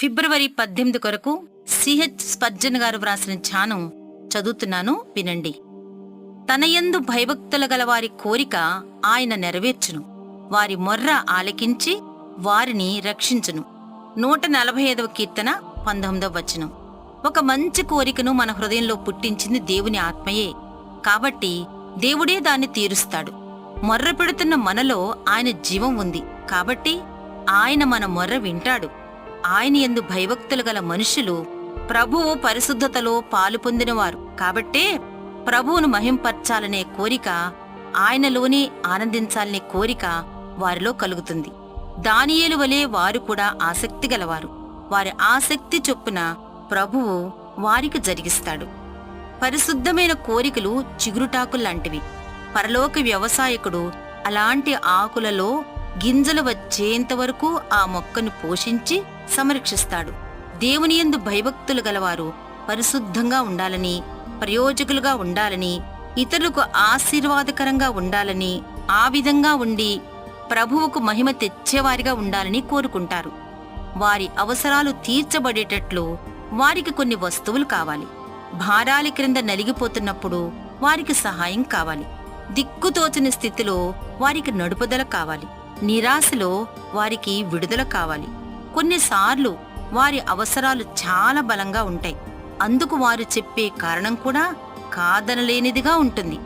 ఫిబ్రవరి 18 కొరకు CH Spurgeon గారు వ్రాసిన ధ్యానం చదువుతున్నాను, వినండి. తనయందు భయభక్తుల గల వారి కోరిక ఆయన నెరవేర్చును, వారి మొర్ర ఆలకించి వారిని రక్షించును. 145వ కీర్తన 19వ వచనం. ఒక మంచి కోరికను మన హృదయంలో పుట్టించింది దేవుని ఆత్మయే. కాబట్టి దేవుడే దాన్ని తీరుస్తాడు. మొర్ర పెడుతున్న మనలో ఆయన జీవం ఉంది. కాబట్టి ఆయన మన మొర్ర వింటాడు. ఆయన యందు భయభక్తులు గల మనుషులు ప్రభువు పరిశుద్ధతలో పాలు పొందినవారు. కాబట్టే ప్రభువును మహింపర్చాలనే కోరిక, ఆయనలోనే ఆనందించాలనే కోరిక వారిలో కలుగుతుంది. దానియేలు వలె వారు కూడా ఆసక్తి గలవారు. వారి ఆసక్తి చొప్పున ప్రభువు వారికి జరిగిస్తాడు. పరిశుద్ధమైన కోరికలు చిగురుటాకుల్లాంటివి. పరలోక వ్యవసాయకుడు అలాంటి ఆకులలో గింజలు వచ్చేంతవరకు ఆ మొక్కను పోషించి సంరక్షిస్తాడు. దేవునియందు భయభక్తులు గలవారు పరిశుద్ధంగా ఉండాలని, ప్రయోజకులుగా ఉండాలని, ఇతరులకు ఆశీర్వాదకరంగా ఉండాలని, ఆ విధంగా ఉండి ప్రభువుకు మహిమ తెచ్చేవారిగా ఉండాలని కోరుకుంటారు. వారి అవసరాలు తీర్చబడేటట్లు వారికి కొన్ని వస్తువులు కావాలి. భారాల క్రింద నలిగిపోతున్నప్పుడు వారికి సహాయం కావాలి. దిక్కుతోచని స్థితిలో వారికి నడుపుదల కావాలి. నిరాశలో వారికి విడుదల కావాలి. కొన్నిసార్లు వారి అవసరాలు చాలా బలంగా ఉంటాయి. అందుకు వారు చెప్పే కారణం కూడా కాదనలేనిదిగా ఉంటుంది.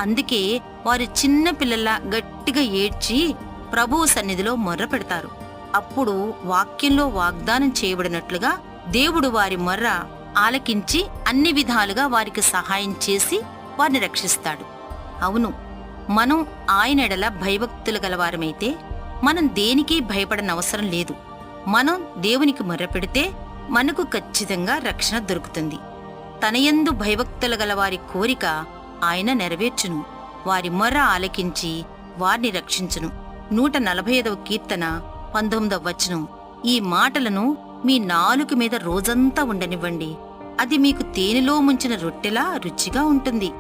అందుకే వారు చిన్న పిల్లల్లా గట్టిగా ఏడ్చి ప్రభువు సన్నిధిలో మొర్ర పెడతారు. అప్పుడు వాక్యంలో వాగ్దానం చేయబడినట్లుగా దేవుడు వారి మొర్ర ఆలకించి అన్ని విధాలుగా వారికి సహాయం చేసి వారిని రక్షిస్తాడు. అవును, మనం ఆయన ఎడల భయభక్తులు గలవారమైతే మనం దేనికి భయపడనవసరం లేదు. మనం దేవునికి మొర్రపెడితే మనకు ఖచ్చితంగా రక్షణ దొరుకుతుంది. తనయందు భయభక్తులు గలవారి కోరిక ఆయన నెరవేర్చును, వారి మొర్ర ఆలకించి వారిని రక్షించును. 145వ కీర్తన 19వ వచనం. ఈ మాటలను మీ నాలుక మీద రోజంతా ఉండనివ్వండి. అది మీకు తేనెలో ముంచిన రొట్టెలా రుచిగా ఉంటుంది.